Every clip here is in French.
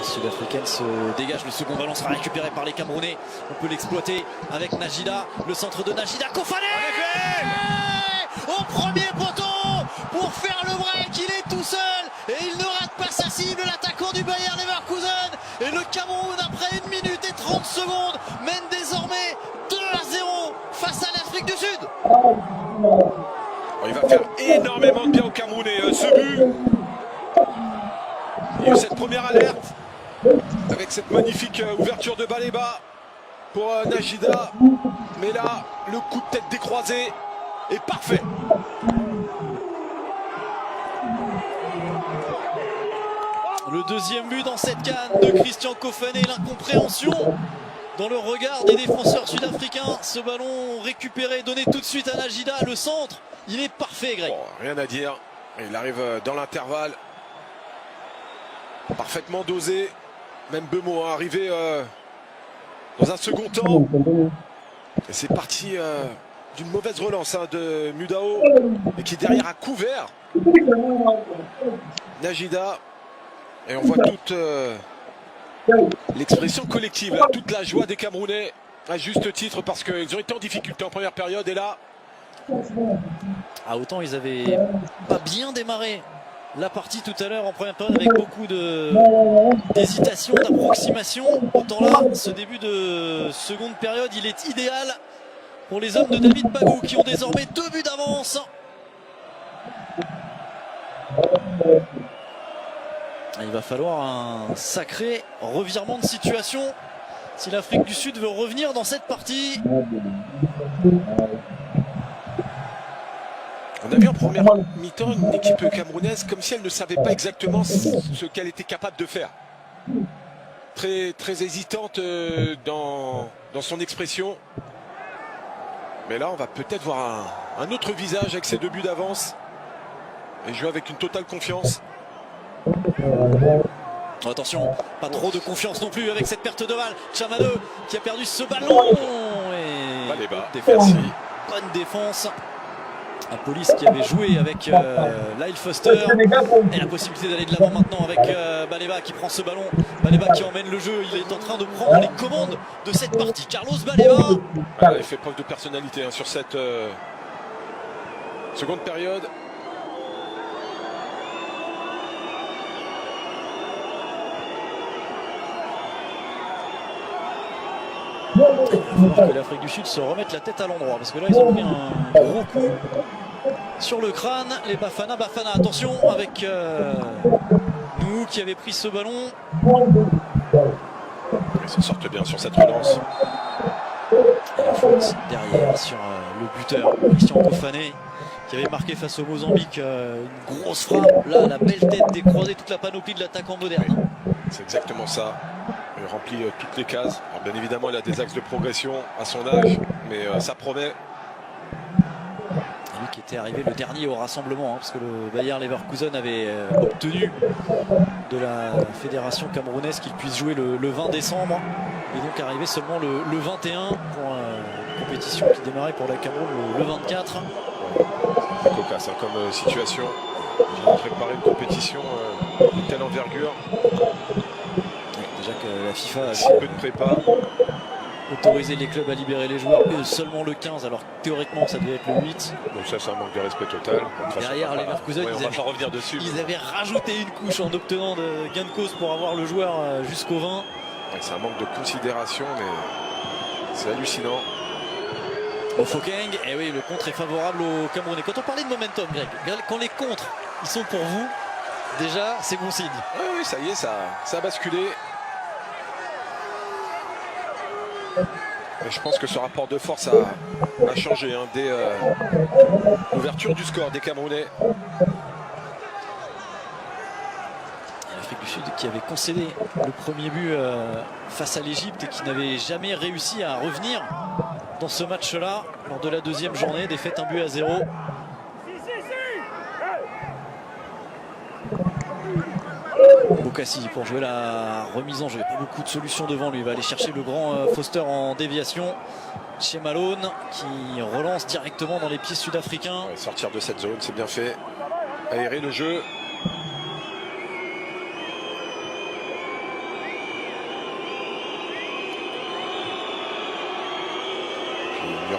sud-africaine se dégage. Le second ballon sera récupéré par les Camerounais. On peut l'exploiter avec Najida. Le centre de Najida. Kofané au premier poteau pour faire le break. Il est tout seul et il ne rate pas sa cible. L'attaquant du Bayer Leverkusen. Et le Cameroun, après 1 minute et 30 secondes, mène désormais 2-0 face à l'Afrique du Sud. Il va faire énormément de bien au Camerounais. Ce but, il y a eu cette première alerte avec cette magnifique ouverture de Baleba pour Najida. Mais là, le coup de tête décroisé est parfait. Le deuxième but dans cette canne de Christian Kofané, l'incompréhension dans le regard des défenseurs sud-africains. Ce ballon récupéré, donné tout de suite à Najida, le centre, il est parfait, Greg. Bon, rien à dire, il arrive dans l'intervalle, parfaitement dosé. Même Bemo est arrivé dans un second temps. Et c'est parti d'une mauvaise relance de Mudao, et qui derrière a couvert Najida. Et on voit toute l'expression collective, là, toute la joie des Camerounais, à juste titre, parce qu'ils ont été en difficulté en première période. Et là, ah, autant ils avaient pas bien démarré la partie tout à l'heure en première période avec beaucoup d'hésitation, d'approximation. Autant là, ce début de seconde période, il est idéal pour les hommes de David Bagou qui ont désormais 2 buts d'avance. Il va falloir un sacré revirement de situation si l'Afrique du Sud veut revenir dans cette partie. On a vu en première mi-temps une équipe camerounaise comme si elle ne savait pas exactement ce qu'elle était capable de faire. Très, très hésitante dans son expression. Mais là, on va peut-être voir un autre visage avec ses 2 buts d'avance et jouer avec une totale confiance. Attention, pas trop de confiance non plus avec cette perte de balle. Chamado qui a perdu ce ballon. Et Baleba. Merci. Bonne défense. La police qui avait joué avec Lyle Foster. Et la possibilité d'aller de l'avant maintenant avec Baleba qui prend ce ballon. Baleba qui emmène le jeu. Il est en train de prendre les commandes de cette partie. Carlos Baleba. Il fait preuve de personnalité sur cette seconde période. Il va falloir que l'Afrique du Sud se remette la tête à l'endroit parce que là ils ont pris un gros coup sur le crâne. Les Bafana, attention avec nous qui avait pris ce ballon. Ils s'en sortent bien sur cette relance. Et la faute derrière sur le buteur Christian Kofané qui avait marqué face au Mozambique une grosse frappe. Là la belle tête décroisée, toute la panoplie de l'attaquant moderne. Oui, c'est exactement ça. Il remplit toutes les cases. Alors, bien évidemment, il a des axes de progression à son âge, mais ça promet. Lui qui était arrivé le dernier au rassemblement, parce que le Bayer Leverkusen avait obtenu de la fédération camerounaise qu'il puisse jouer le 20 décembre. Et donc arrivé seulement le 21 pour une compétition qui démarrait pour la Cameroun le 24. C'est cocasse comme situation. J'ai préparé une compétition de telle envergure. Déjà que la FIFA a si peu de prépa, autorisé les clubs à libérer les joueurs seulement le 15, alors théoriquement ça devait être le 8. Donc ça c'est un manque de respect total. Derrière les Leverkusen, ils avaient rajouté une couche en obtenant de gain de cause pour avoir le joueur jusqu'au 20. C'est un manque de considération, mais c'est hallucinant. Ofokeng, et oui, le contre est favorable aux Camerounais. Quand on parlait de momentum, Greg, quand les contres ils sont pour vous, déjà c'est bon signe. Oui, ça y est, ça a basculé. Et je pense que ce rapport de force a changé dès l'ouverture du score des Camerounais. L'Afrique du Sud qui avait concédé le premier but face à l'Égypte et qui n'avait jamais réussi à revenir dans ce match-là lors de la deuxième journée, défaite 1-0. Bokassi pour jouer la remise en jeu. Pas beaucoup de solutions devant lui. Il va aller chercher le grand Foster en déviation chez Malone qui relance directement dans les pieds sud-africains. Ouais, sortir de cette zone, c'est bien fait. Aérer le jeu.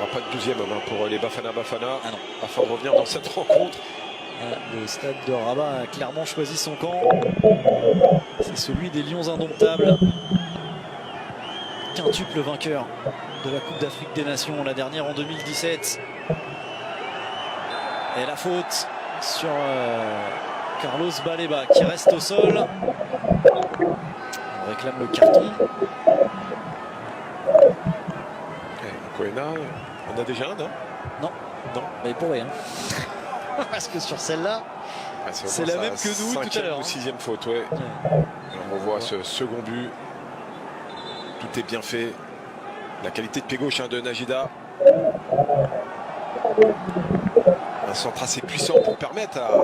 n'y aura pas de 12e homme pour les Bafana Bafana Ah non. afin de revenir dans cette rencontre. Le stade de Rabat a clairement choisi son camp. C'est celui des Lions indomptables. Quintuple vainqueur de la Coupe d'Afrique des Nations, la dernière en 2017. Et la faute sur Carlos Baleba qui reste au sol. On réclame le carton. Mokoena, on a déjà un, non? Non, non, mais pour rien. Parce que sur celle-là, c'est la même que nous tout à l'heure. 5e ou 6e faute, ouais. On revoit ce second but. Tout est bien fait. La qualité de pied gauche de Najida. Un centre assez puissant pour permettre à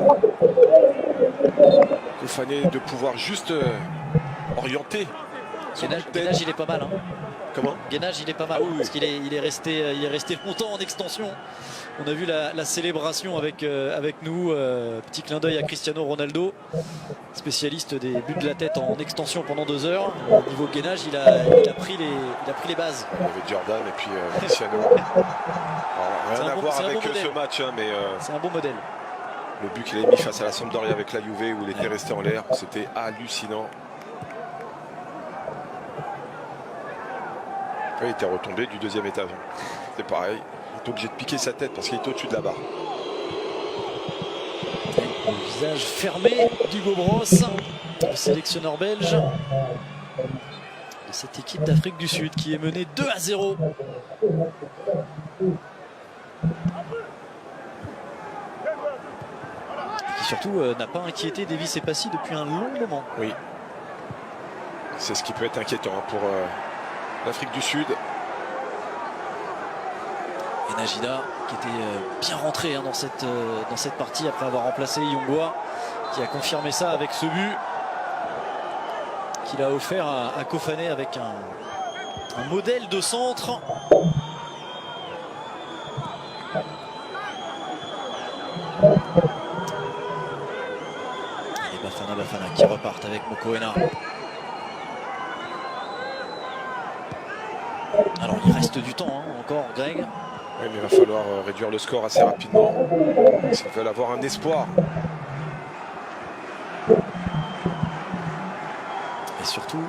Koufane de pouvoir juste orienter. Guénage, il est pas mal. Hein. Comment? Guénage, il est pas mal. Ah oui, parce qu'il est resté longtemps en extension. On a vu la célébration avec nous. Petit clin d'œil à Cristiano Ronaldo, spécialiste des buts de la tête en extension pendant 2 heures. Au niveau Guénage, il a pris les bases. Il y avait Jordan et puis Cristiano. Alors, rien à voir avec ce match, hein, mais c'est un beau modèle. Le but qu'il a mis face à la Sampdoria avec la Juve où il était resté en l'air, c'était hallucinant. Il était retombé du 2e étage. C'est pareil. Il est obligé de piquer sa tête parce qu'il est au-dessus de la barre. Le visage fermé d'Hugo Bross, le sélectionneur belge de cette équipe d'Afrique du Sud qui est menée 2-0. Et qui surtout n'a pas inquiété Davis et Passy depuis un long moment. Oui. C'est ce qui peut être inquiétant pour l'Afrique du Sud. Et Najida qui était bien rentré dans cette partie après avoir remplacé Yongwa, qui a confirmé ça avec ce but qu'il a offert à Koufane avec un modèle de centre. Et Bafana qui repartent avec Mokoena. Alors il reste du temps encore, Greg. Oui, mais il va falloir réduire le score assez rapidement s'ils veulent avoir un espoir. Et surtout,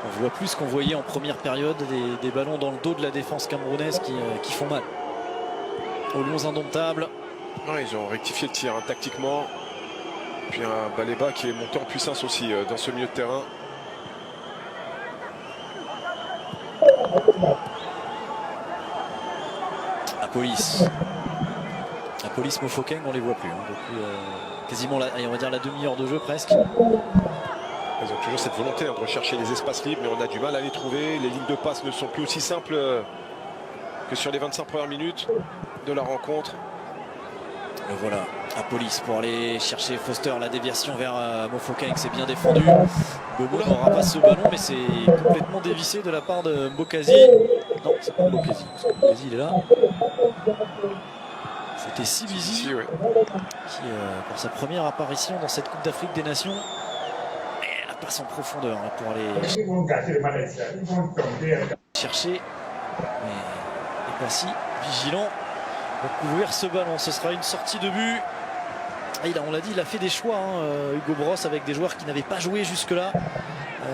on voit plus qu'on voyait en première période des ballons dans le dos de la défense camerounaise qui font mal. Aux Lions indomptables. Non, ils ont rectifié le tir tactiquement. Puis un Baleba qui est monté en puissance aussi dans ce milieu de terrain. La police Mofokeng, on les voit plus depuis quasiment on va dire la demi-heure de jeu presque. Ils ont toujours cette volonté de rechercher les espaces libres, mais on a du mal à les trouver. Les lignes de passe ne sont plus aussi simples que sur les 25 premières minutes de la rencontre. Le voilà, à police pour aller chercher Foster, la déviation vers Mofokeng, c'est bien défendu. Bobo n'aura pas ce ballon, mais c'est complètement dévissé de la part de Mbokazi. Non, c'est pas Mbokazi, parce que Mbokazi il est là. C'était Sibizi ouais, qui, pour sa première apparition dans cette Coupe d'Afrique des Nations, et la passe en profondeur pour aller chercher. Et Passy, vigilant pour couvrir ce ballon. Ce sera une sortie de but. Et on l'a dit, il a fait des choix, Hugo Bross, avec des joueurs qui n'avaient pas joué jusque-là.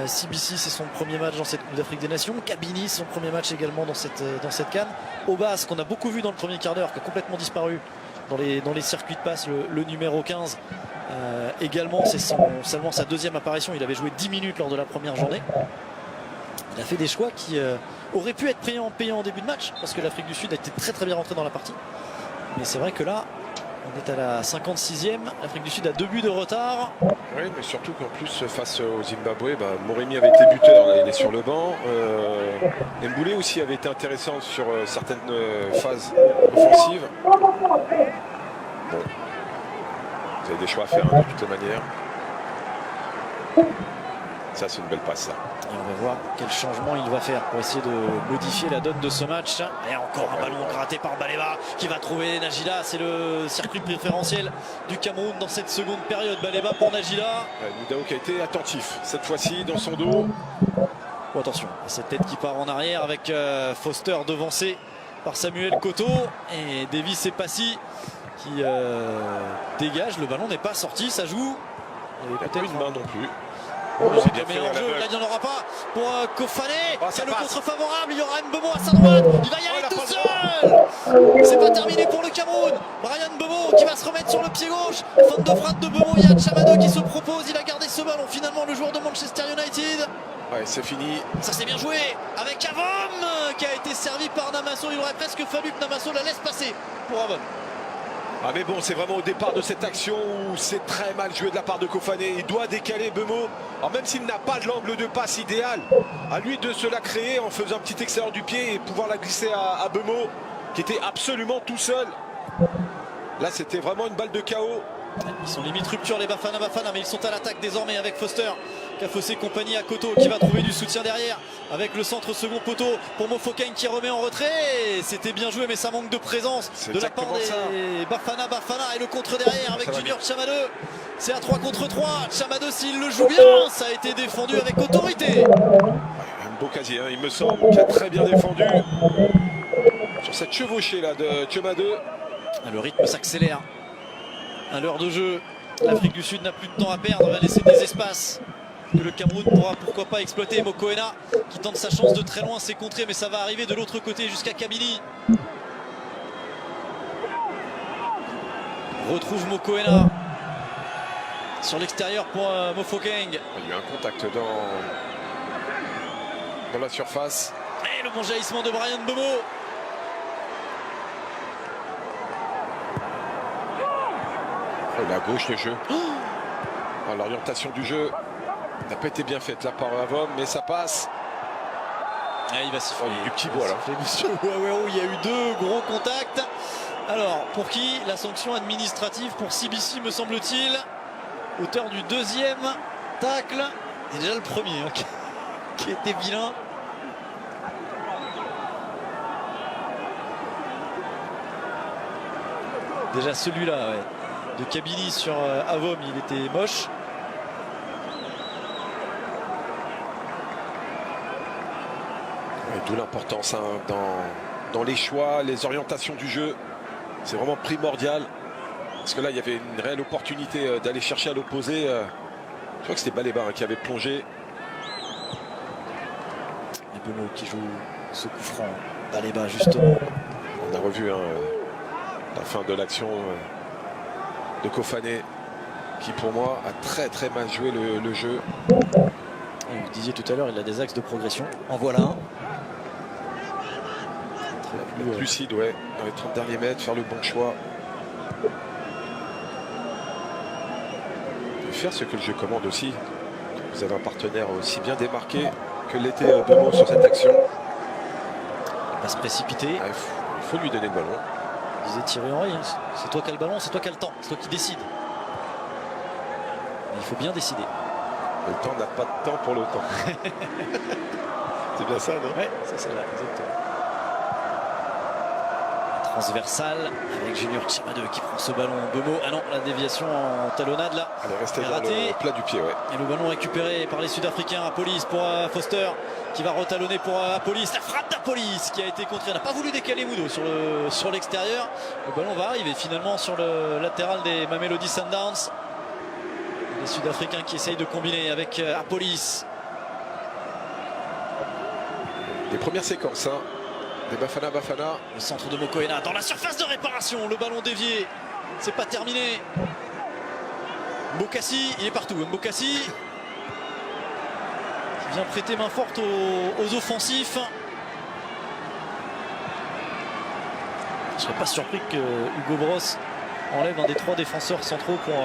CBC, c'est son premier match dans cette Coupe d'Afrique des Nations. Kabini, son premier match également dans cette CAN. Obas, qu'on a beaucoup vu dans le premier quart d'heure, qui a complètement disparu dans les circuits de passe, le numéro 15. Également, c'est seulement sa deuxième apparition. Il avait joué 10 minutes lors de la première journée. Il a fait des choix qui auraient pu être payants en début de match, parce que l'Afrique du Sud a été très très bien rentrée dans la partie. Mais c'est vrai que là, on est à la 56e, l'Afrique du Sud a 2 buts de retard. Oui, mais surtout qu'en plus, face au Zimbabwe, Moremi avait été buteur, là, il est sur le banc. Mboulé aussi avait été intéressant sur certaines phases offensives. Bon. Vous avez des choix à faire de toutes les manières. Ça, c'est une belle passe, ça. Et on va voir quel changement il va faire pour essayer de modifier la donne de ce match. Et encore un ballon gratté par Baleba qui va trouver Najida. C'est le circuit préférentiel du Cameroun dans cette seconde période. Baleba pour Najida. Nidao qui a été attentif cette fois-ci dans son dos. Oh, attention, cette tête qui part en arrière avec Foster devancé par Samuel Koto et Davis et Passy qui dégagent. Le ballon n'est pas sorti, ça joue. Il n'y a pas une main non plus. C'est bien fait en jeu, là il n'y en aura pas pour Kofané. C'est le passe. contre favorable, il y aura Mbeumo à sa droite, il va y aller tout seul. C'est pas terminé pour le Cameroun. Brian Mbeumo qui va se remettre sur le pied gauche. Fin de frappe de Mbeumo, il y a Chamado qui se propose, il a gardé ce ballon finalement, le joueur de Manchester United. Ouais, c'est fini. Ça c'est bien joué avec Avom qui a été servi par Namasso. Il aurait presque fallu que Namasso la laisse passer pour Avom. Ah mais bon, c'est vraiment au départ de cette action où c'est très mal joué de la part de Kofané. Il doit décaler Mbeumo. Alors même s'il n'a pas de l'angle de passe idéal, à lui de se la créer en faisant un petit extérieur du pied et pouvoir la glisser à Mbeumo, qui était absolument tout seul. Là, c'était vraiment une balle de chaos. Ils sont limite rupture les Bafana, mais ils sont à l'attaque désormais avec Foster qui a faussé compagnie à Koto qui va trouver du soutien derrière avec le centre second poteau pour Mofokeng qui remet en retrait. C'était bien joué mais ça manque de présence de la part des Bafana et le contre derrière avec Junior Chamado. C'est à 3 contre 3. Chamado s'il le joue bien, ça a été défendu avec autorité. Un beau casier, hein, il me semble, qui a très bien défendu sur cette chevauchée là de Chamado. Le rythme s'accélère. À l'heure de jeu, l'Afrique du Sud n'a plus de temps à perdre, va laisser des espaces que le Cameroun pourra pourquoi pas exploiter. Mokoena qui tente sa chance de très loin, c'est contré, mais ça va arriver de l'autre côté jusqu'à Kabili. Retrouve Mokoena sur l'extérieur pour Mofokeng. Il y a eu un contact dans la surface. Et le bon jaillissement de Brian Mbeumo. La gauche le jeu. L'orientation du jeu n'a pas été bien faite là par Avom, mais ça passe. Il va siffler. Du petit bois là. Monsieur Ouawero, il y a eu 2 gros contacts. Alors, pour qui la sanction administrative? Pour CBC, me semble-t-il. Auteur du 2e tacle. Et déjà le premier hein, qui était vilain. Déjà celui-là, ouais. De Kabili sur Avom, il était moche. D'où l'importance hein, dans les choix, les orientations du jeu. C'est vraiment primordial. Parce que là, il y avait une réelle opportunité d'aller chercher à l'opposé. Je crois que c'était Baléba hein, qui avait plongé. Et Benoît qui joue ce coup franc. Baléba, justement. On a revu hein, la fin de l'action de Kofané, qui pour moi a très mal joué le jeu. Et vous disiez tout à l'heure, il a des axes de progression. En voilà un. Lucide, ouais, dans les 30 derniers mètres, faire le bon choix. De faire ce que le jeu commande aussi. Vous avez un partenaire aussi bien démarqué que l'était Mbeumo sur cette action. Il va se précipiter. Ah, il faut lui donner le ballon. Disait Thierry Henry, hein, c'est toi qui as le ballon, c'est toi qui as le temps, c'est toi qui décide. Mais il faut bien décider. Le temps n'a pas de temps pour le temps. C'est bien ça, non? Oui, c'est celle-là, exactement. Transversale avec Junior Chamado qui prend ce ballon. Mbeumo, ah non, la déviation en talonnade là. Elle est restée dans ratée. le plat du pied, ouais. Et le ballon récupéré par les Sud-Africains. Apolis pour Foster qui va retalonner pour Apolis. La frappe d'Apolis qui a été contrée. On n'a pas voulu décaler Mudo sur l'extérieur. Le ballon va arriver finalement sur le latéral des Mamelodi Sundowns. Les Sud-Africains qui essayent de combiner avec Apolis. Les premières séquences, hein. Des Bafana. Le centre de Mokoena dans la surface de réparation. Le ballon dévié. C'est pas terminé. Mbokassi, il est partout. Mbokassi qui vient prêter main forte aux offensifs. Je serais pas surpris que Hugo Bross enlève un des 3 défenseurs centraux pour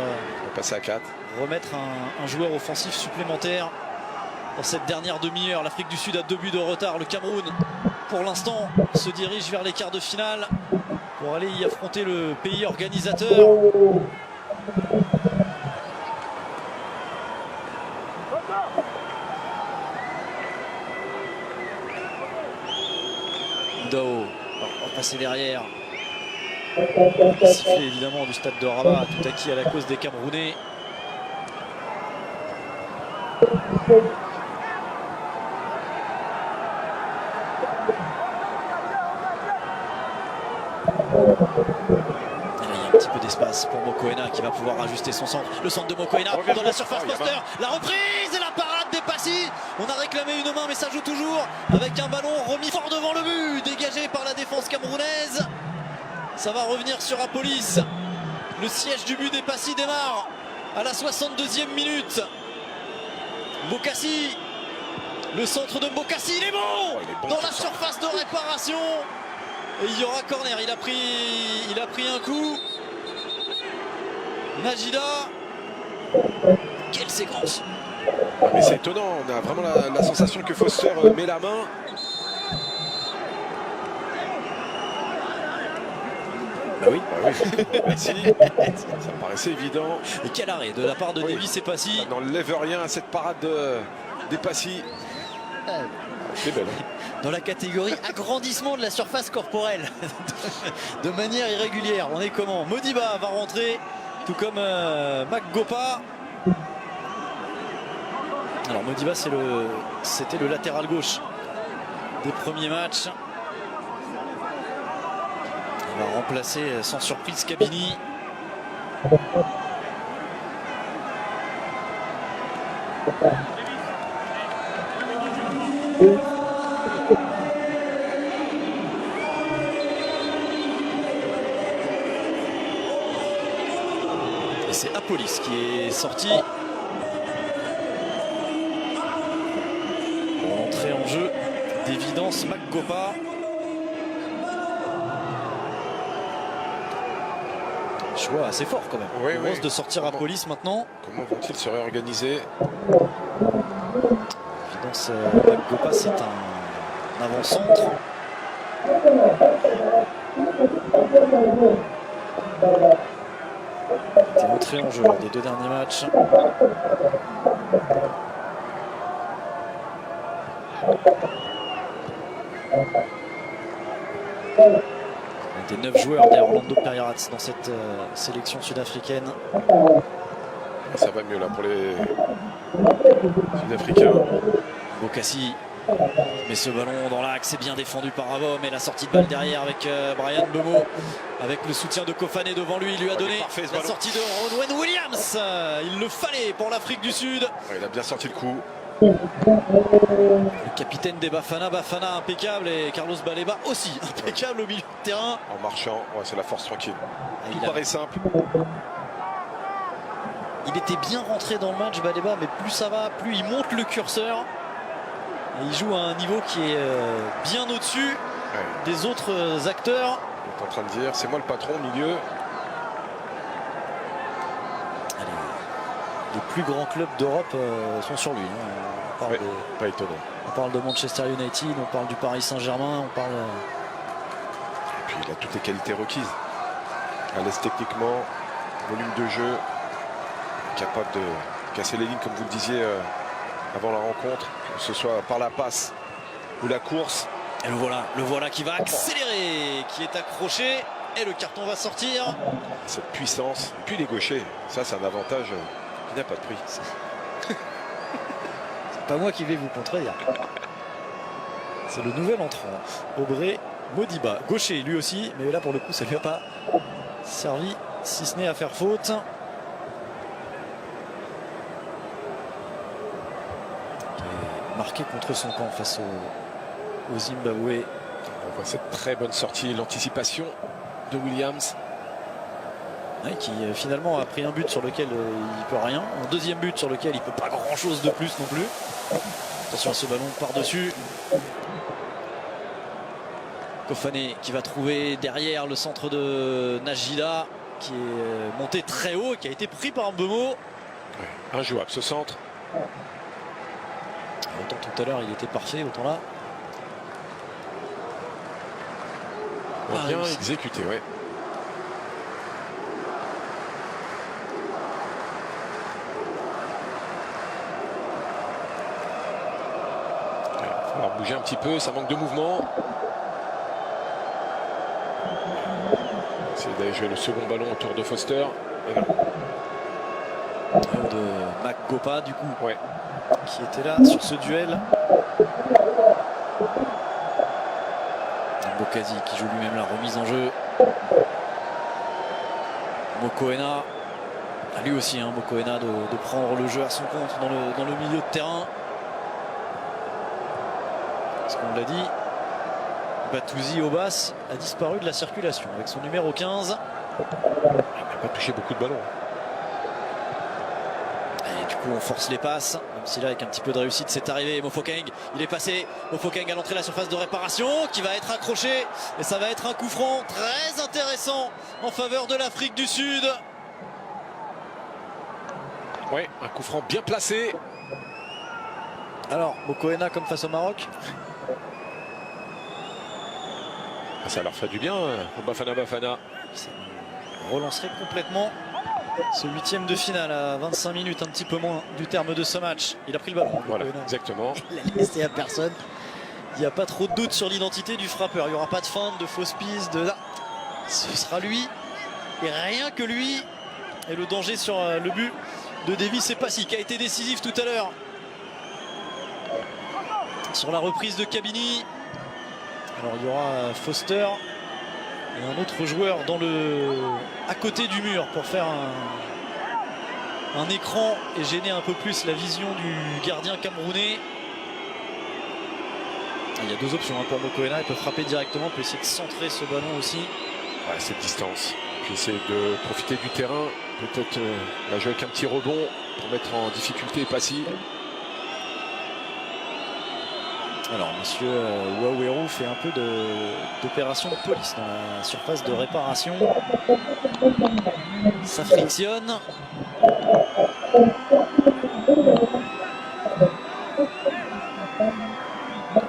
passer à 4. remettre un joueur offensif supplémentaire. Dans cette dernière demi-heure, l'Afrique du Sud a 2 buts de retard. Le Cameroun, pour l'instant, se dirige vers les quarts de finale pour aller y affronter le pays organisateur. Dao va passer derrière. Sifflet évidemment du stade de Rabat, tout acquis à la cause des Camerounais. passe pour Mokoena qui va pouvoir ajuster son centre. Le centre de Mokoena dans la surface Foster. La reprise et la parade des Passy. On a réclamé une main mais ça joue toujours avec un ballon remis fort devant le but. Dégagé par la défense camerounaise. Ça va revenir sur Apolis. Le siège du but des Passy démarre à la 62e minute. Mbokassi. Le centre de Mbokassi, il est bon, dans la surface de réparation. Et il y aura corner, il a pris un coup. Najida. Quelle séquence. Mais c'est étonnant, on a vraiment la sensation que Foster met la main. Bah oui. Merci. Ça paraissait évident. Et quel arrêt de la part de Davis et Passy. On n'enlève rien à cette parade des Passy. C'est belle. Dans la catégorie agrandissement de la surface corporelle de manière irrégulière. On est comment? Modiba va rentrer, tout comme Maggopa. Alors Modiba c'était le latéral gauche des premiers matchs. Il va remplacer sans surprise Kabini. Et c'est Apolis qui est sorti. Entrée en jeu d'évidence Maggopa. Choix assez fort quand même. Oui, On pense de sortir Apolis maintenant. Comment vont-ils se réorganiser? Évidence Maggopa, c'est un avant-centre. Il était entré en jeu lors des deux derniers matchs. Des 9 joueurs d'Orlando Pirates dans cette sélection sud-africaine. Ça va mieux là pour les Sud-Africains. Mbokassi met ce ballon dans l'axe, c'est bien défendu par Avom et la sortie de balle derrière avec Brian Bemo, avec le soutien de Kofane devant lui. Il lui a donné la sortie de Ronwen Williams. Il le fallait pour l'Afrique du Sud. Ouais, il a bien sorti le coup. Le capitaine des Bafana impeccable, et Carlos Baleba aussi impeccable au milieu de terrain. En marchant, ouais, c'est la force tranquille. Tout paraît simple. Il était bien rentré dans le match Baleba, mais plus ça va, plus il monte le curseur. Et il joue à un niveau qui est bien au-dessus des autres acteurs. Il est en train de dire, c'est moi le patron au milieu. Les plus grands clubs d'Europe sont sur lui. On parle pas étonnant. On parle de Manchester United, on parle du Paris Saint-Germain, on parle... Et puis il a toutes les qualités requises. À l'aise techniquement, volume de jeu, capable de casser les lignes comme vous le disiez avant la rencontre, que ce soit par la passe ou la course. Et le voilà qui va accélérer, qui est accroché, et le carton va sortir. Cette puissance, puis les gauchers, ça c'est un avantage qui n'a pas de prix. C'est pas moi qui vais vous contredire. C'est le nouvel entrant, Aubrey Modiba, gaucher lui aussi, mais là pour le coup ça lui a pas servi, si ce n'est à faire faute. Marqué contre son camp face au Zimbabwe. On voit cette très bonne sortie, l'anticipation de Williams. Ouais, qui finalement a pris un but sur lequel il peut rien. Un deuxième but sur lequel il peut pas grand chose de plus non plus. Attention à ce ballon par-dessus. Kofane qui va trouver derrière le centre de Najida, qui est monté très haut et qui a été pris par Mbemo. Ouais, injouable ce centre. Autant tout à l'heure il était parfait, autant là. Bien exécuté, ouais. Il va falloir bouger un petit peu, ça manque de mouvement. C'est d'aller jouer le second ballon autour de Foster. Et non. De Maggopa du coup, ouais, qui était là sur ce duel. Mbokassi qui joue lui-même la remise en jeu. Mokoena, lui aussi, hein, Mokoena de prendre le jeu à son compte dans le milieu de terrain. Parce qu'on l'a dit, Batoussi Obas a disparu de la circulation avec son numéro 15. Il n'a pas touché beaucoup de ballons. Et du coup on force les passes, même si là avec un petit peu de réussite c'est arrivé. Mofokeng, il est passé, Mofokeng à l'entrée de la surface de réparation qui va être accroché et ça va être un coup franc très intéressant en faveur de l'Afrique du Sud. Oui, un coup franc bien placé. Alors Mokoena comme face au Maroc. Ça leur fait du bien au Bafana. Ça relancerait complètement ce huitième de finale à 25 minutes, un petit peu moins du terme de ce match. Il a pris le ballon. Voilà, exactement. Il a laissé à personne. Il n'y a pas trop de doute sur l'identité du frappeur. Il n'y aura pas de feinte, de fausse piste. Ce sera lui et rien que lui. Et le danger sur le but de Davis Epassi qui a été décisif tout à l'heure. Sur la reprise de Kabini. Alors il y aura Foster et un autre joueur à côté du mur pour faire un écran et gêner un peu plus la vision du gardien camerounais. Il y a deux options pour Mokoena, il peut frapper directement, peut essayer de centrer ce ballon aussi. Ouais, cette distance, puis essayer de profiter du terrain, peut-être la jouer avec un petit rebond pour mettre en difficulté Epassi. Alors monsieur Waweru fait un peu d'opération de police dans la surface de réparation. Ça frictionne.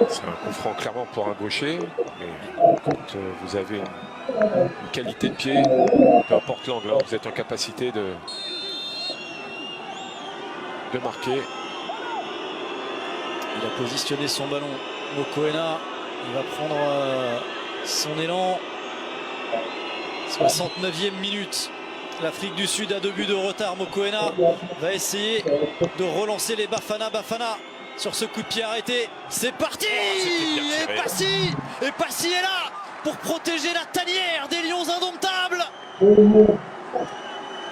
C'est un coup franc clairement pour un gaucher. Mais quand vous avez une qualité de pied, peu importe l'angle, vous êtes en capacité de marquer. Il a positionné son ballon. Mokoena, il va prendre son élan. 69e minute. L'Afrique du Sud a 2 buts de retard. Mokoena va essayer de relancer les Bafana sur ce coup de pied arrêté. C'est parti. Et Epassi est là pour protéger la tanière des Lions indomptables.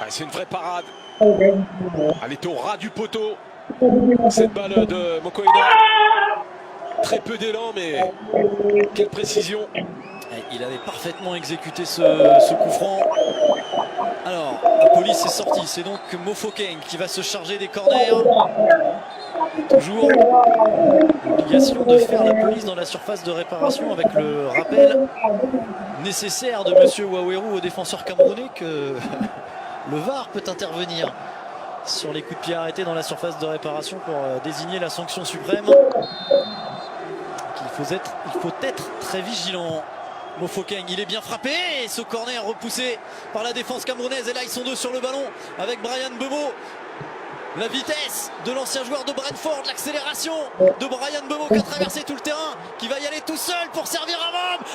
Ah, c'est une vraie parade. Elle est au ras du poteau. Cette balle de Mokoena. Très peu d'élan, mais quelle précision. Il avait parfaitement exécuté ce coup franc. Alors, la police est sortie. C'est donc Mofokeng qui va se charger des corners. Toujours l'obligation de faire la police dans la surface de réparation avec le rappel nécessaire de monsieur Waweru au défenseur camerounais que le VAR peut intervenir sur les coups de pied arrêtés dans la surface de réparation pour désigner la sanction suprême. Il faut être très vigilant. Mofokeng, il est bien frappé et ce corner repoussé par la défense camerounaise. Et là ils sont deux sur le ballon avec Bryan Mbeumo. La vitesse de l'ancien joueur de Brentford, l'accélération de Bryan Mbeumo qui a traversé tout le terrain, qui va y aller tout seul pour servir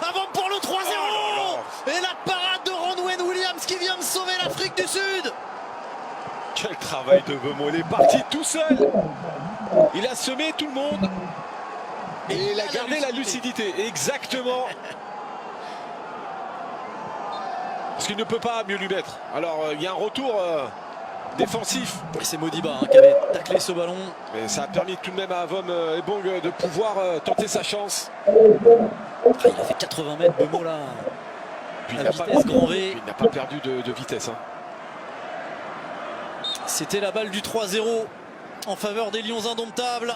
avant pour le 3-0. Et la parade de Ronwen Williams qui vient de sauver l'Afrique du Sud. Quel travail de Mbeumo, il est parti tout seul. Il a semé tout le monde. Et il a gardé la lucidité. Exactement. Parce qu'il ne peut pas mieux lui mettre. Alors il y a un retour défensif. Et c'est Modiba qui avait taclé ce ballon. Mais ça a permis tout de même à Avom Ebong de pouvoir tenter sa chance. Il a fait 80 mètres Mbeumo là. Puis il n'a pas perdu de vitesse. Hein. C'était la balle du 3-0 en faveur des Lions indomptables.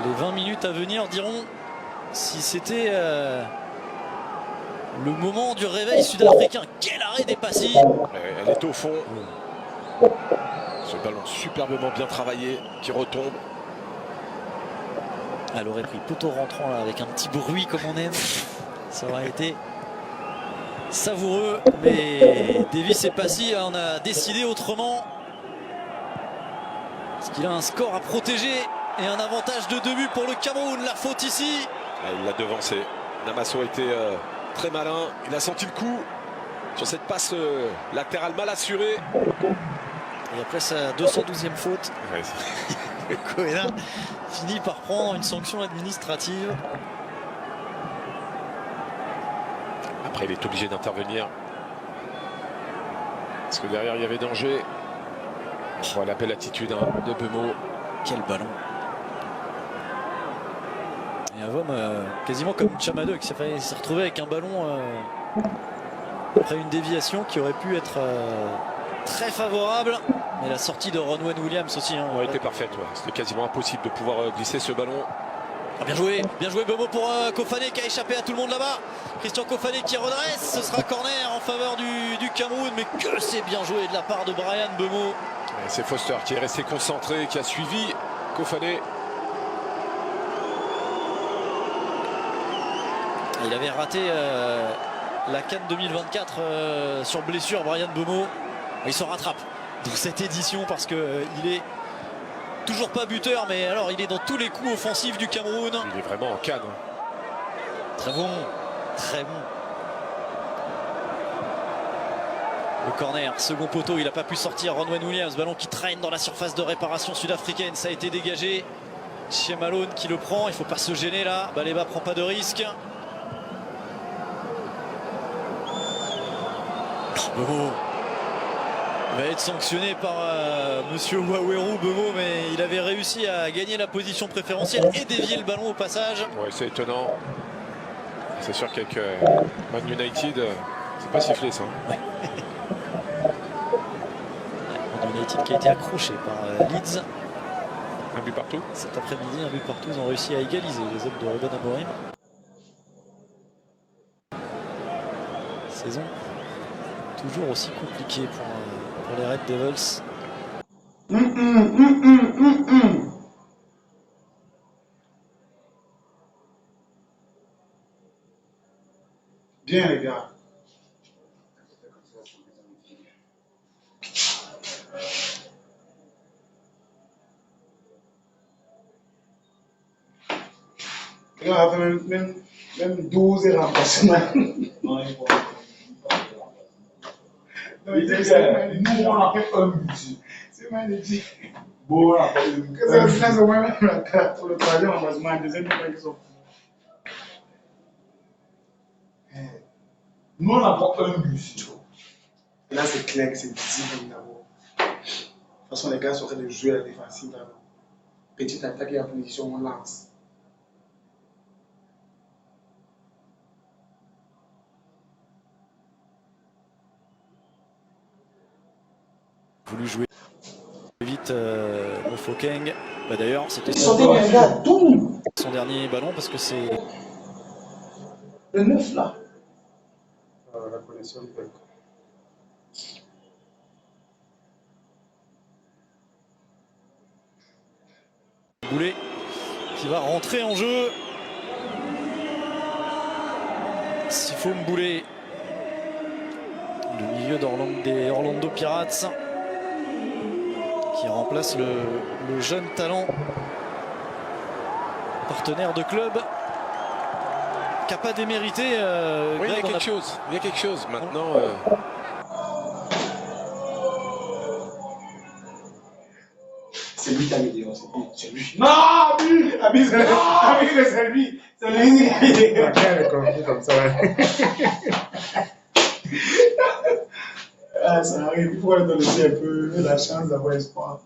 Les 20 minutes à venir diront si c'était le moment du réveil sud-africain. Quel arrêt d'Epassi. Elle est au fond. Ce ballon superbement bien travaillé qui retombe. Elle aurait pris poteau rentrant là avec un petit bruit comme on aime. Ça aurait été savoureux. Mais Davis Epassi en a décidé autrement. Parce qu'il a un score à protéger. Et un avantage de 2 buts pour le Cameroun. La faute ici. Il l'a devancé. Namasso a été très malin. Il a senti le coup sur cette passe latérale mal assurée. Et après sa 212e faute, Koena finit par prendre une sanction administrative. Après, il est obligé d'intervenir. Parce que derrière, il y avait danger. On voit la belle attitude de Bemo. Quel ballon. Et un homme quasiment comme Chamado qui s'est retrouvé avec un ballon après une déviation qui aurait pu être très favorable. Mais la sortie de Ronwen Williams aussi. Ouais, était parfaite. Ouais. C'était quasiment impossible de pouvoir glisser ce ballon. Ah, bien joué Bemo pour Kofané qui a échappé à tout le monde là-bas. Christian Kofané qui redresse, ce sera corner en faveur du Cameroun, mais que c'est bien joué de la part de Bryan Mbeumo. C'est Foster qui est resté concentré, qui a suivi Kofané. Il avait raté la CAN 2024 sur blessure, Bryan Mbeumo. Il se rattrape dans cette édition parce qu'il est toujours pas buteur, mais alors il est dans tous les coups offensifs du Cameroun. Il est vraiment en canne. Très bon, très bon. Le corner, second poteau, il n'a pas pu sortir. Ronwen Williams, ballon qui traîne dans la surface de réparation sud-africaine. Ça a été dégagé. Chez Malone qui le prend. Il ne faut pas se gêner là. Baleba prend pas de risque. Bemo va être sanctionné par monsieur Waweru Bemo, mais il avait réussi à gagner la position préférentielle et dévier le ballon au passage. Ouais, c'est étonnant. C'est sûr qu'avec Man United, c'est pas sifflé ça. Ouais. Man United qui a été accroché par Leeds. Un but partout. Cet après-midi, un but partout. Ils ont réussi à égaliser les hommes de Ruben Amorim. Saison toujours aussi compliquée pour les Red Devils. Bien les gars. On a fait même 12 remplacements. Non, il faut. Nous, on a fait un budget. C'est magnifique. Bon, on a fait un budget. C'est au moins pour le troisième remplacement, le deuxième budget qui sont. Nous, on a pas un budget. Là, c'est clair que c'est visible d'abord. De toute façon, les gars sont en train de jouer à la défensive d'abord. Petite attaque et en position, on lance. Voulu jouer vite Mofokeng. Bah, d'ailleurs, c'était son dernier ballon parce que c'est le 9 là. La connexion du peuple. Boulet qui va rentrer en jeu. Sifo Mboulet, le milieu des Orlando Pirates, qui remplace le jeune talent partenaire de club qui n'a pas démérité. Oui, il y a quelque chose. Il y a quelque chose. Maintenant. C'est lui qui a mis c'est lui. Non, Abi, c'est lui. C'est lui qui a compris comme ça. Ah, ça arrive. Il faut leur donner un peu la chance d'avoir espoir.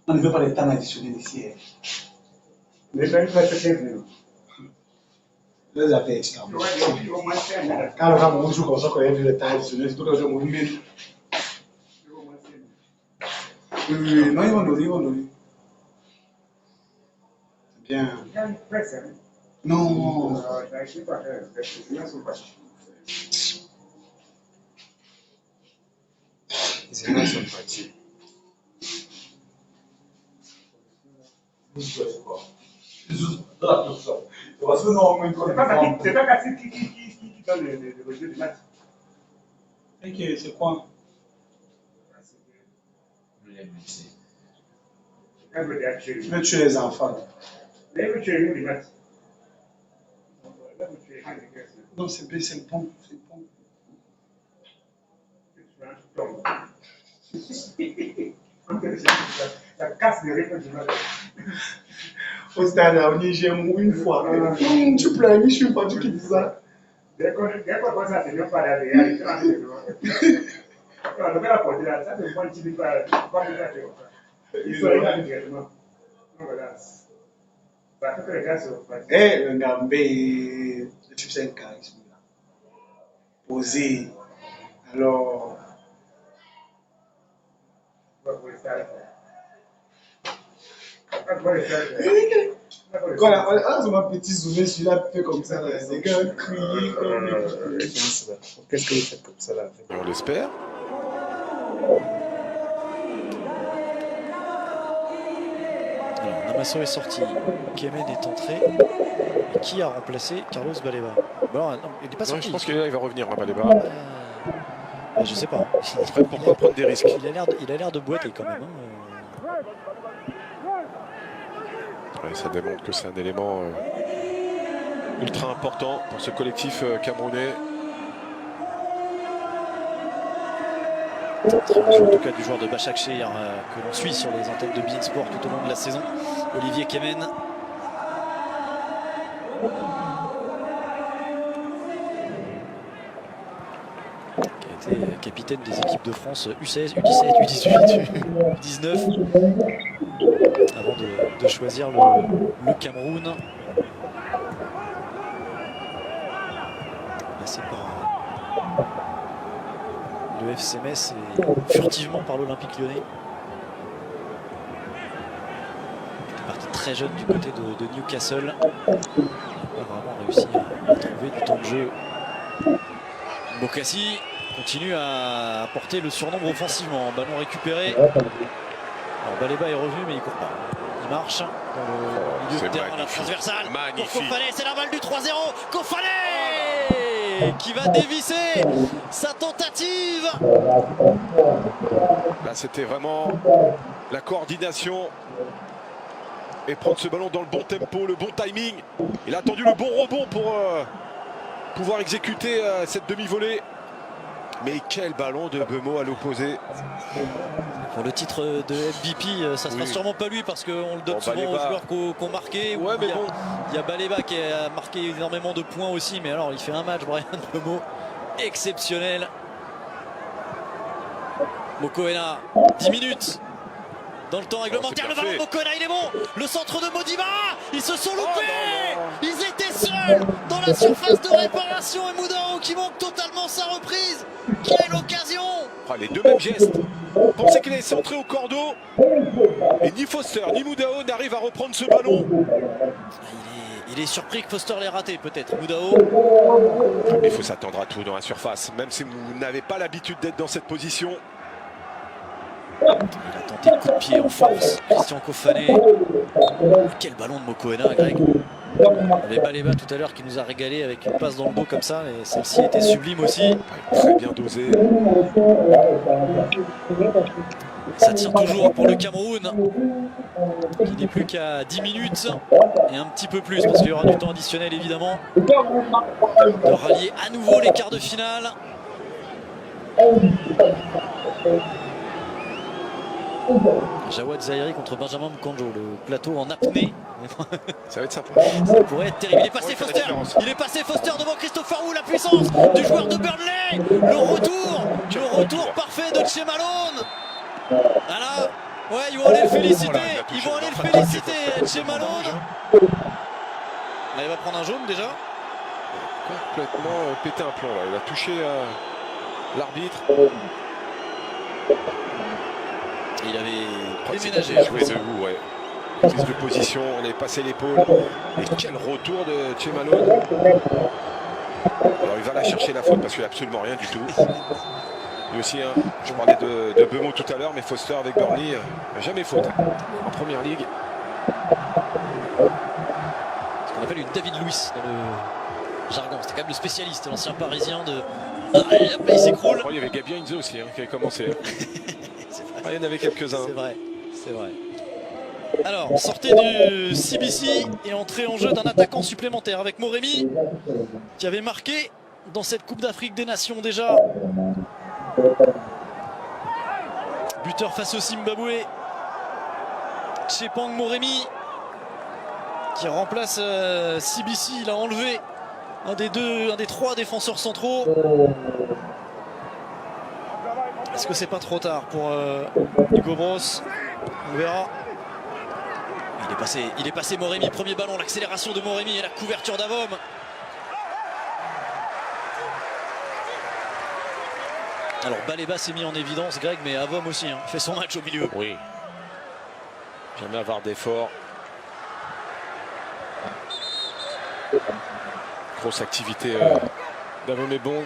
On ne veut pas les temps additionnels ici. Mais je vais faire ce qu'il veut. Les affaires extrêmement. Quand le Cameroun joue comme ça, quand il y a vu le temps additionnel, c'est tout le jour mobile. Oui, non, ils vont donner. C'est bien. Non. C'est bien sympathique. C'est pas Cassie qui donne le rejet du match. Ok, c'est quoi? Tu veux tuer les enfants. Non, c'est le bon. Ça casse le rythme du match. Au stade, au Niger, une fois. Tu pleures, je suis pas du qui dit ça. Dès qu'on voit ça, c'est bien pas la réalité. On devrait la porter là. Ça, c'est un point typique. Il faut regarder directement. Donc voilà. Ça fait que les gars sont fatigués. Eh, le Gambé, le type 5 charisme. Posé. Alors. Voilà, on a un petit zoomé sur la fait comme ça, les gars crier comme qu'est-ce que vous faites comme ça là? On l'espère. Alors, Namasso est sorti, Kemen est entré. Et qui a remplacé Carlos Baleba? Bon, non, il n'est pas sorti. Je pense qu'il va revenir, hein, Baleba. Je sais pas. Après, pourquoi prendre des risques? Il a l'air de boiter quand même. Ouais, ça démontre que c'est un élément ultra important pour ce collectif camerounais. Très bon jeu, en tout cas du joueur de Başakşehir que l'on suit sur les antennes de beIN Sport tout au long de la saison, Olivier Kemen. Qui a été capitaine des équipes de France U16, U17, U18, U19 avant de choisir le Cameroun. Passé par le FC Metz et furtivement par l'Olympique Lyonnais. Il était parti très jeune du côté de Newcastle. Il n'a pas vraiment réussi à trouver du temps de jeu. Bokassi continue à porter le surnombre offensivement. Ballon récupéré. Alors Baleba est revenu mais il ne court pas. Il marche dans le milieu de terrain, la transversale. Pour Kofané, c'est la balle du 3-0. Kofané qui va dévisser sa tentative. Là, c'était vraiment la coordination et prendre ce ballon dans le bon tempo, le bon timing. Il a attendu le bon rebond pour pouvoir exécuter cette demi-volée. Mais quel ballon de Bemo à l'opposé. Pour le titre de MVP, ça sera sûrement pas lui parce qu'on le donne souvent Baleba aux joueurs qui ont marqué. Ouais, mais bon. Il y a Baleba qui a marqué énormément de points aussi, mais alors il fait un match, Brian Bemo, exceptionnel. Mokoena, 10 minutes dans le temps réglementaire. Le ballon de Mokoena, il est bon. Le centre de Modiba, ils se sont loupés. Ils étaient seuls dans la surface de réparation et Moudao qui manque totalement sa reprise. Quelle occasion! Les deux mêmes gestes. On pensait qu'il allait centrer au cordeau. Et ni Foster ni Moudao n'arrivent à reprendre ce ballon. Il est surpris que Foster l'ait raté, peut-être. Moudao. Il faut s'attendre à tout dans la surface, même si vous n'avez pas l'habitude d'être dans cette position. Il a tenté le coup de pied en force. Christian Kofané. Quel ballon de Mokoena, Greg. On avait Baleba tout à l'heure qui nous a régalé avec une passe dans le dos comme ça, et celle-ci était sublime aussi. Très bien dosé. Ça tire toujours pour le Cameroun, qui n'est plus qu'à 10 minutes et un petit peu plus parce qu'il y aura du temps additionnel évidemment. De rallier à nouveau les quarts de finale. Jawad Zahiri contre Benjamin Mkanjo, le plateau en apnée. Ça va être sympa. Ça pourrait être terrible. Il est passé Foster. Il est passé Foster devant Christopher Wu. La puissance du joueur de Burnley. Le retour parfait de Tchemalone. Voilà. Ouais, ils vont aller le féliciter. Ils vont aller le féliciter, Tchemalone. Là, il va prendre un jaune déjà. Complètement pété un plomb là. Il a touché l'arbitre. Il avait déménagé. Joué de vous, ouais. Prise de position, on est passé l'épaule. Et quel retour de Tchemalone. Alors il va la chercher la faute parce qu'il n'y a absolument rien du tout. Lui aussi, hein, je parlais de Bemo tout à l'heure, mais Foster avec Burnley, jamais faute en première ligue. Ce qu'on appelle une David Luiz dans le jargon. C'était quand même le spécialiste, l'ancien parisien de. Il s'écroule. Il y avait Gabi Heinze aussi qui avait commencé. Il y en avait quelques-uns. C'est vrai, c'est vrai. Alors, sortez du CBC et entrée en jeu d'un attaquant supplémentaire avec Moremi qui avait marqué dans cette Coupe d'Afrique des Nations déjà. Buteur face au Zimbabwe. Chepang Moremi qui remplace CBC. Il a enlevé un des trois défenseurs centraux. Est-ce que c'est pas trop tard pour Hugo Broos? On verra. Il est passé Moremi, premier ballon, l'accélération de Moremi et la couverture d'Avom. Alors Baleba s'est mis en évidence, Greg, mais Avom aussi, hein, fait son match au milieu. Oui. Jamais avoir d'effort. Grosse activité d'Avom Ebong.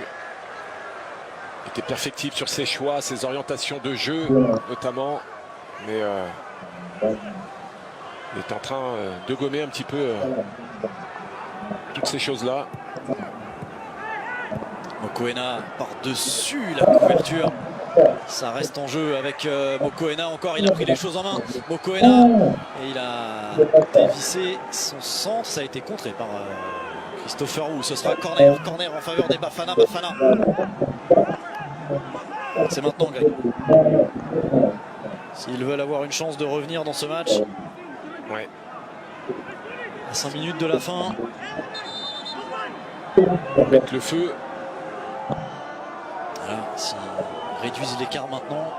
Était perfectible sur ses choix, ses orientations de jeu notamment. Mais il est en train de gommer un petit peu toutes ces choses-là. Mokoena par-dessus la couverture. Ça reste en jeu avec Mokoena encore. Il a pris les choses en main. Mokoena. Et il a dévissé son centre. Ça a été contré par Christopher Wu. Ce sera corner. Corner en faveur des Bafana. Bafana. C'est maintenant, Greg. S'ils veulent avoir une chance de revenir dans ce match. Ouais. À 5 minutes de la fin. Mettre le feu. Voilà, s'ils réduisent l'écart maintenant,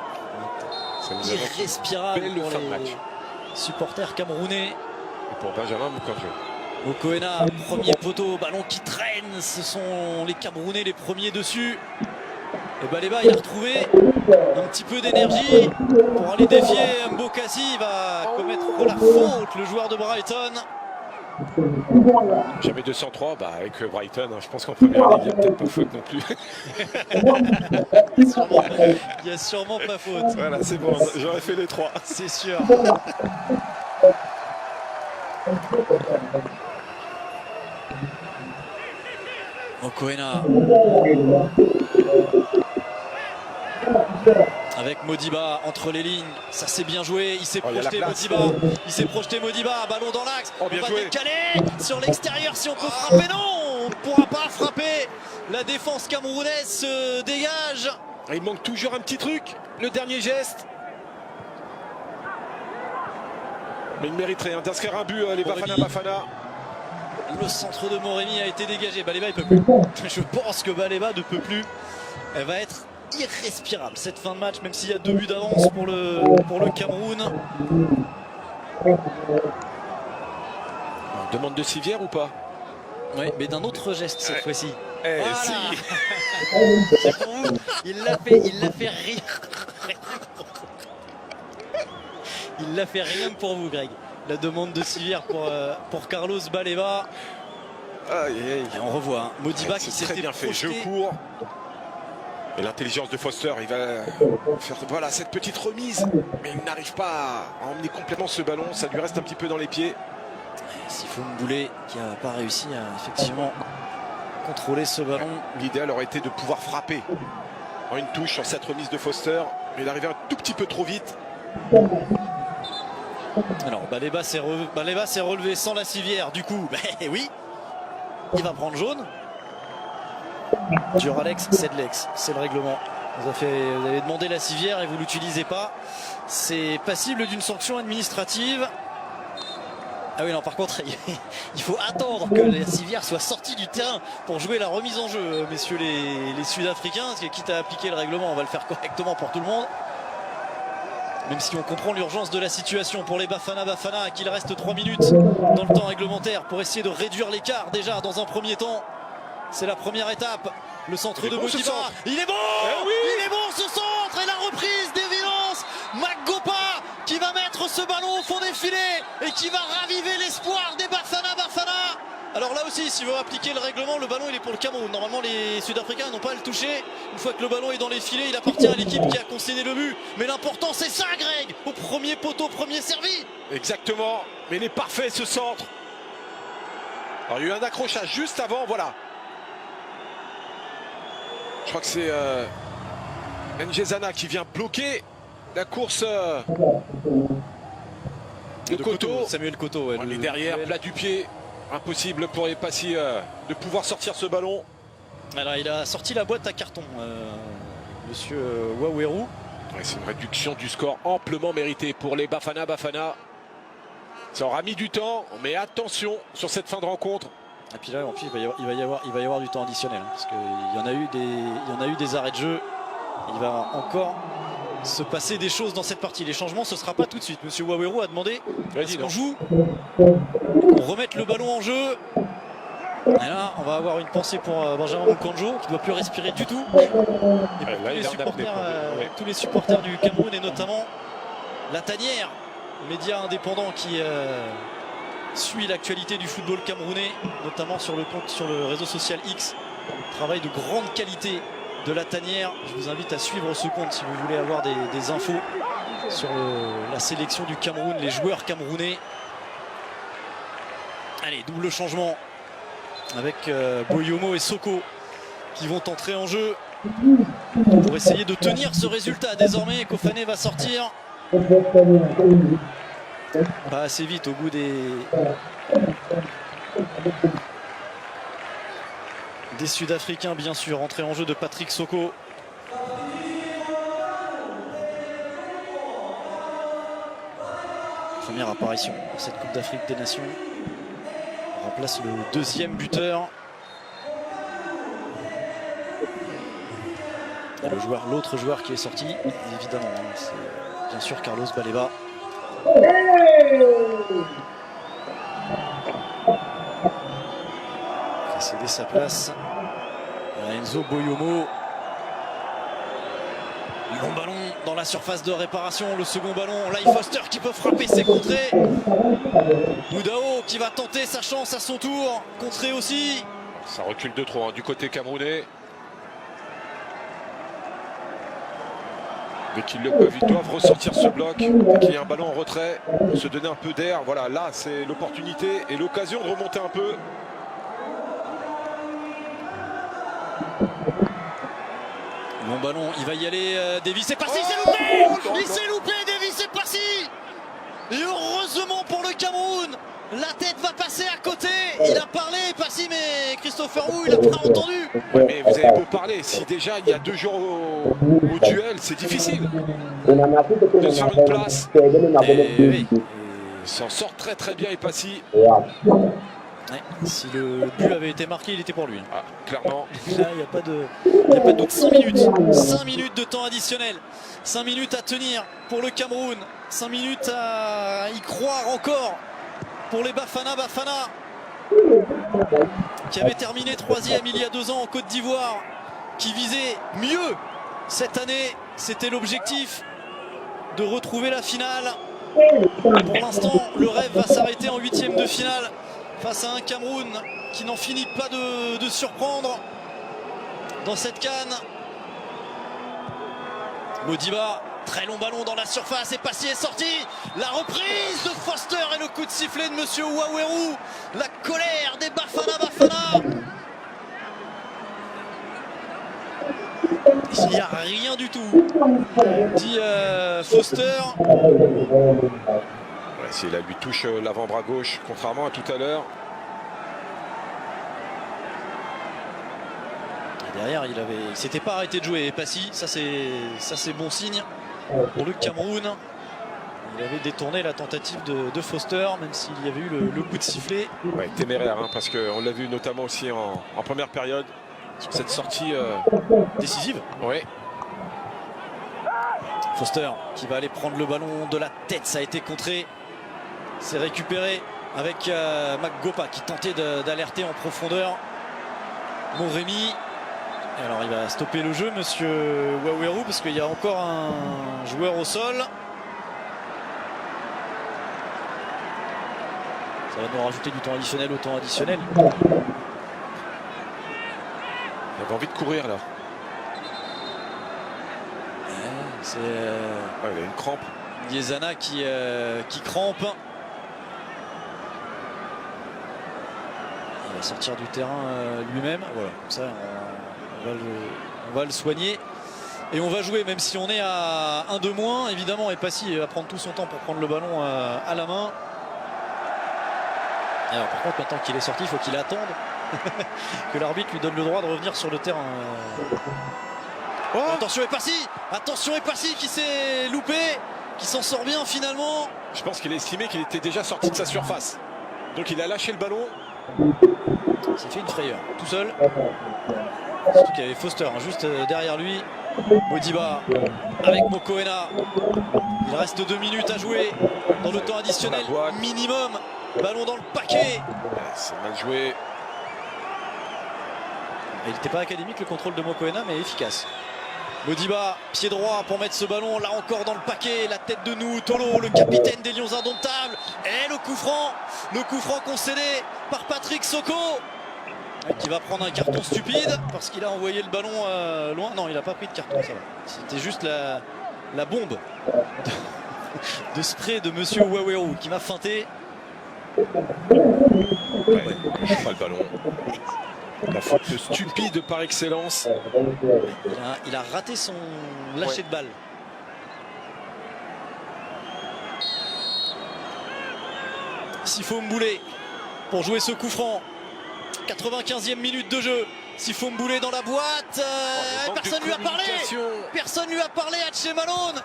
Ça nous irrespirable belle pour fin de les match. supporters camerounais. Et pour Benjamin Moukandjo. Mokoena, premier poteau, ballon qui traîne, ce sont les Camerounais les premiers dessus. Et Baleba, il a retrouvé un petit peu d'énergie pour aller défier Mbokasi. Il va commettre la faute, le joueur de Brighton. Jamais 203, bah avec Brighton, hein, je pense qu'en première ligue, il n'y a peut-être pas faute non plus. Il n'y a sûrement pas faute. Voilà, c'est bon, j'aurais fait les 3. C'est sûr. Mokoena. Avec Modiba entre les lignes, ça s'est bien joué, il s'est projeté Modiba, ballon dans l'axe, Oh, on bien va joué. décaler sur l'extérieur si on peut frapper, non, on ne pourra pas frapper, la défense camerounaise se dégage. Il manque toujours un petit truc, le dernier geste. Mais il mériterait d'inscrire un but, les Bafana Bafana. Le centre de Moremi a été dégagé, Baleba il peut plus. Je pense que Baleba ne peut plus, elle va être irrespirable cette fin de match, même s'il y a 2 buts d'avance pour le Cameroun. On demande de civière ou pas? Oui, mais d'un autre geste cette fois-ci. Eh, Voilà. si. C'est pour vous. Il l'a fait rire. Il l'a fait rien que pour vous, Greg. La demande de civière pour Carlos Baleba. Aïe, aïe. Et on revoit hein, Modiba qui C'est s'était très bien fait, projeté. jeu court. Et l'intelligence de Foster, il va faire voilà, cette petite remise. Mais il n'arrive pas à emmener complètement ce ballon. Ça lui reste un petit peu dans les pieds. Sifo Mboulé qui n'a pas réussi à effectivement contrôler ce ballon. L'idéal aurait été de pouvoir frapper en une touche sur cette remise de Foster. Mais il arrivait un tout petit peu trop vite. Alors Baleba s'est relevé sans la civière. Du coup, ben oui, il va prendre jaune. Duralex, c'est de l'ex, c'est le règlement. Vous avez demandé la civière et vous l'utilisez pas. C'est passible d'une sanction administrative. Ah oui non, par contre il faut attendre que la civière soit sortie du terrain pour jouer la remise en jeu, messieurs les Sud-Africains, parce que quitte à appliquer le règlement, on va le faire correctement pour tout le monde. Même si on comprend l'urgence de la situation pour les Bafana Bafana, qu'il reste 3 minutes dans le temps réglementaire pour essayer de réduire l'écart déjà dans un premier temps. C'est la première étape. Le centre de Modiba. Il est bon, oui. il est bon ce centre et la reprise d'évidence. Magopa qui va mettre ce ballon au fond des filets et qui va raviver l'espoir des Bafana Bafana. Alors là aussi, s'il veut appliquer le règlement, le ballon il est pour le Cameroun. Normalement les Sud-Africains n'ont pas à le toucher. Une fois que le ballon est dans les filets, il appartient à l'équipe qui a concédé le but. Mais l'important c'est ça, Greg, au premier poteau, premier servi. Exactement, mais il est parfait ce centre. Alors il y a eu un accrochage juste avant, voilà. Je crois que c'est Njezana qui vient bloquer la course de Koto. Samuel Koto, ouais, On est derrière, plat du pied. Impossible pour les Passy de pouvoir sortir ce ballon. Alors il a sorti la boîte à carton, monsieur Waweru. Ouais, c'est une réduction du score amplement méritée pour les Bafana Bafana. Ça aura mis du temps, mais attention sur cette fin de rencontre. Et puis là, en plus, il va y avoir du temps additionnel. Hein, parce qu'il y en a eu des arrêts de jeu. Il va encore se passer des choses dans cette partie. Les changements, ce ne sera pas tout de suite. Monsieur Waweru a demandé est-ce qu'on joue, on remette le ballon en jeu. Et là, on va avoir une pensée pour Benjamin Moukandjo, qui ne doit plus respirer du tout. Et pour tous les supporters du Cameroun, et notamment La Tanière, média indépendant qui suit l'actualité du football camerounais, notamment sur le réseau social X. Travail de grande qualité de La Tanière. Je vous invite à suivre ce compte si vous voulez avoir des infos sur la sélection du Cameroun, les joueurs camerounais. Allez, double changement avec Boyomo et Soko qui vont entrer en jeu pour essayer de tenir ce résultat. Désormais, Kofane va sortir. Pas assez vite au bout des Sud-Africains, bien sûr. Entrée en jeu de Patrick Soko. Première apparition pour cette Coupe d'Afrique des Nations. On remplace le deuxième buteur. L'autre joueur qui est sorti, évidemment, hein, c'est bien sûr Carlos Baleba. Il a cédé sa place à Enzo Boyomo. Long ballon dans la surface de réparation. Le second ballon, Lai Foster qui peut frapper, c'est contré. Moudao qui va tenter sa chance à son tour. Contré aussi. Ça recule de trop hein, du côté camerounais. Dès qu'ils le peuvent, ils doivent ressortir ce bloc. Dès qu'il y a un ballon en retrait, se donner un peu d'air. Voilà, là, c'est l'opportunité et l'occasion de remonter un peu. Long ballon, il va y aller. Davis est parti, il s'est loupé. Il s'est loupé, Davis est parti. Et heureusement pour le Cameroun, la tête va passer à côté. Il a parlé, Passy, mais Christopher Wu, il n'a pas entendu. Ouais, mais vous avez beau parler, si déjà il y a 2 jours au duel, c'est difficile de se faire une place. Oui. Il s'en sort très très bien et Passy. Ouais, si le but avait été marqué, il était pour lui. Ah, clairement. Là, il n'y a pas de doute. 5 minutes. 5 minutes de temps additionnel. 5 minutes à tenir pour le Cameroun. 5 minutes à y croire encore pour les Bafana. Bafana qui avait terminé 3e il y a 2 ans en Côte d'Ivoire, qui visait mieux cette année. C'était l'objectif de retrouver la finale. Pour l'instant, le rêve va s'arrêter en 8e de finale face à un Cameroun qui n'en finit pas de surprendre dans cette CAN. Modiba, très long ballon dans la surface et Passy est sorti. La reprise de Foster et le coup de sifflet de Monsieur Waweru. La colère des Bafana. Il n'y a rien du tout, dit Foster. Ouais, si là lui touche l'avant-bras gauche, contrairement à tout à l'heure. Derrière, il s'était pas arrêté de jouer. Passy, ça c'est bon signe pour le Cameroun. Il avait détourné la tentative de Foster, même s'il y avait eu le coup de sifflet. Ouais, téméraire, hein, parce qu'on l'a vu notamment aussi en première période sur cette sortie décisive. Ouais. Foster qui va aller prendre le ballon de la tête, ça a été contré. C'est récupéré avec Maggopa qui tentait d'alerter en profondeur Moremi. Et alors il va stopper le jeu, Monsieur Waweru, parce qu'il y a encore un joueur au sol. Ça va nous rajouter du temps additionnel au temps additionnel. Il avait envie de courir là. C'est il a une crampe. Yezana qui crampe. Il va sortir du terrain lui-même. Voilà, comme ça on va le soigner. Et on va jouer, même si on est à 1 de moins, évidemment. Et Passy va prendre tout son temps pour prendre le ballon à la main. Et alors par contre, maintenant qu'il est sorti, il faut qu'il attende que l'arbitre lui donne le droit de revenir sur le terrain. Oh, attention et Passy qui s'est loupé. qui s'en sort bien finalement. Je pense qu'il a estimé qu'il était déjà sorti de sa surface. Donc il a lâché le ballon. Il s'est fait une frayeur, tout seul. Surtout qu'il y avait Foster hein, juste derrière lui. Modiba avec Mokoena. Il reste 2 minutes à jouer dans le temps additionnel minimum. Ballon dans le paquet. C'est mal joué. Il n'était pas académique le contrôle de Mokoena, mais efficace. Modiba, pied droit pour mettre ce ballon là encore dans le paquet. La tête de nous, Tolo, le capitaine des Lions Indomptables. Et le coup franc concédé par Patrick Soko, qui va prendre un carton stupide parce qu'il a envoyé le ballon loin. Non, il n'a pas pris de carton, ça va. C'était juste la bombe de spray de Monsieur Waweru qui m'a feinté. Ouais, pas le ballon. La faute stupide par excellence. Il a raté son lâcher de balle. Sifo Mboulé pour jouer ce coup franc. 95e minute de jeu. Sifo Mboulé dans la boîte. Personne lui a parlé. Personne lui a parlé à Tché Malone.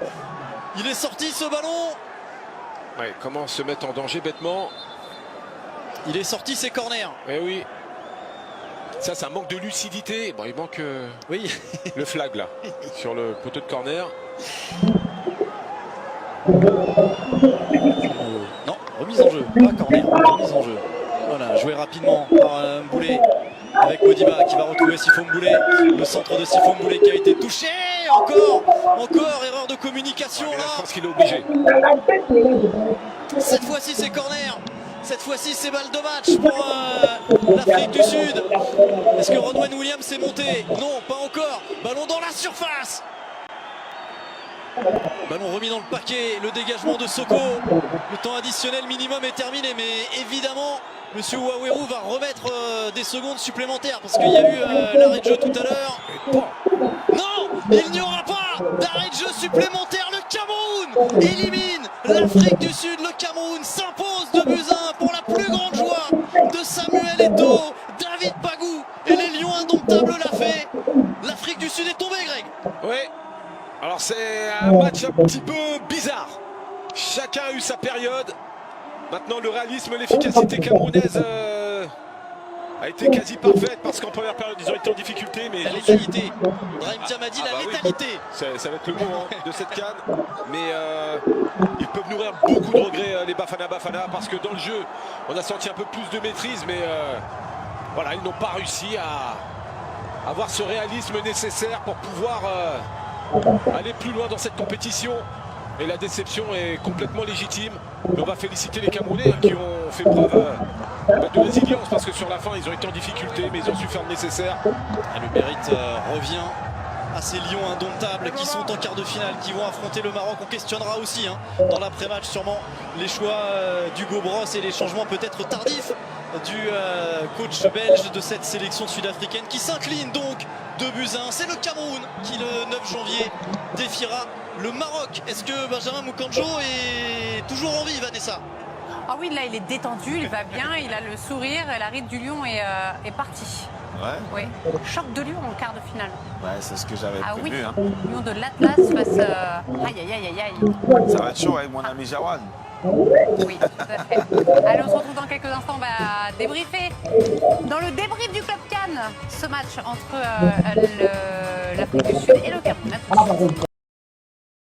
Il est sorti ce ballon. Ouais, comment se mettre en danger bêtement. Il est sorti ses corners. Eh oui. Ça manque de lucidité. Bon, il manque oui. le flag là, sur le poteau de corner. Non, remise en jeu, pas corner, remise en jeu. Voilà, joué rapidement par Mboulé avec Modiba qui va retrouver Sifo Mboulé. Le centre de Sifo Mboulé qui a été touché. Encore erreur de communication là. Je pense qu'il est obligé. Cette fois-ci c'est corner. Cette fois-ci c'est balle de match pour l'Afrique du Sud. Est-ce que Ronwen Williams est monté? Non, pas encore. Ballon dans la surface. Ballon remis dans le paquet, le dégagement de Soko. Le temps additionnel minimum est terminé, mais évidemment, Monsieur Waweru va remettre des secondes supplémentaires parce qu'il y a eu l'arrêt de jeu tout à l'heure. Non, il n'y aura pas d'arrêt de jeu supplémentaire. Le Cameroun élimine l'Afrique du Sud. Le Cameroun s'impose de buts 1 pour la plus grande joie de Samuel Eto'o, David Bagou et les Lions Indomptables l'a fait. L'Afrique du Sud est tombée, Greg. Ouais. Alors c'est un match un petit peu bizarre. Chacun a eu sa période. Maintenant le réalisme, l'efficacité camerounaise a été quasi parfaite parce qu'en première période ils ont été en difficulté. Mais la létalité. Brahim Thiam a dit la létalité. Oui. Ça va être le mot de cette CAN. Mais ils peuvent nourrir beaucoup de regrets les Bafana parce que dans le jeu on a senti un peu plus de maîtrise. Mais voilà, ils n'ont pas réussi à avoir ce réalisme nécessaire pour pouvoir aller plus loin dans cette compétition. Et la déception est complètement légitime. Mais on va féliciter les Camerounais qui ont fait preuve de résilience parce que sur la fin ils ont été en difficulté mais ils ont su faire le nécessaire. Et le mérite revient à ces Lions Indomptables qui sont en quart de finale, qui vont affronter le Maroc. On questionnera aussi dans l'après-match sûrement les choix d'Hugo Bross et les changements peut-être tardifs du coach belge de cette sélection sud-africaine qui s'incline donc 2-1. C'est le Cameroun qui le 9 janvier défiera le Maroc. Est-ce que Benjamin Moukandjo est toujours en vie, Vanessa? Ah oui, là il est détendu, il va bien, il a le sourire, la ride du lion est partie. Ouais. Oui. Choc de Lion en quart de finale. Ouais, c'est ce que j'avais prévu. Oui. Hein. Lion de l'Atlas face aïe. Ça va être chaud avec mon ami Jawan. Oui, tout à fait. Allez, on se retrouve dans quelques instants. On va débriefer dans le débrief du Club Cannes ce match entre l'Afrique du Sud et le Cameroun.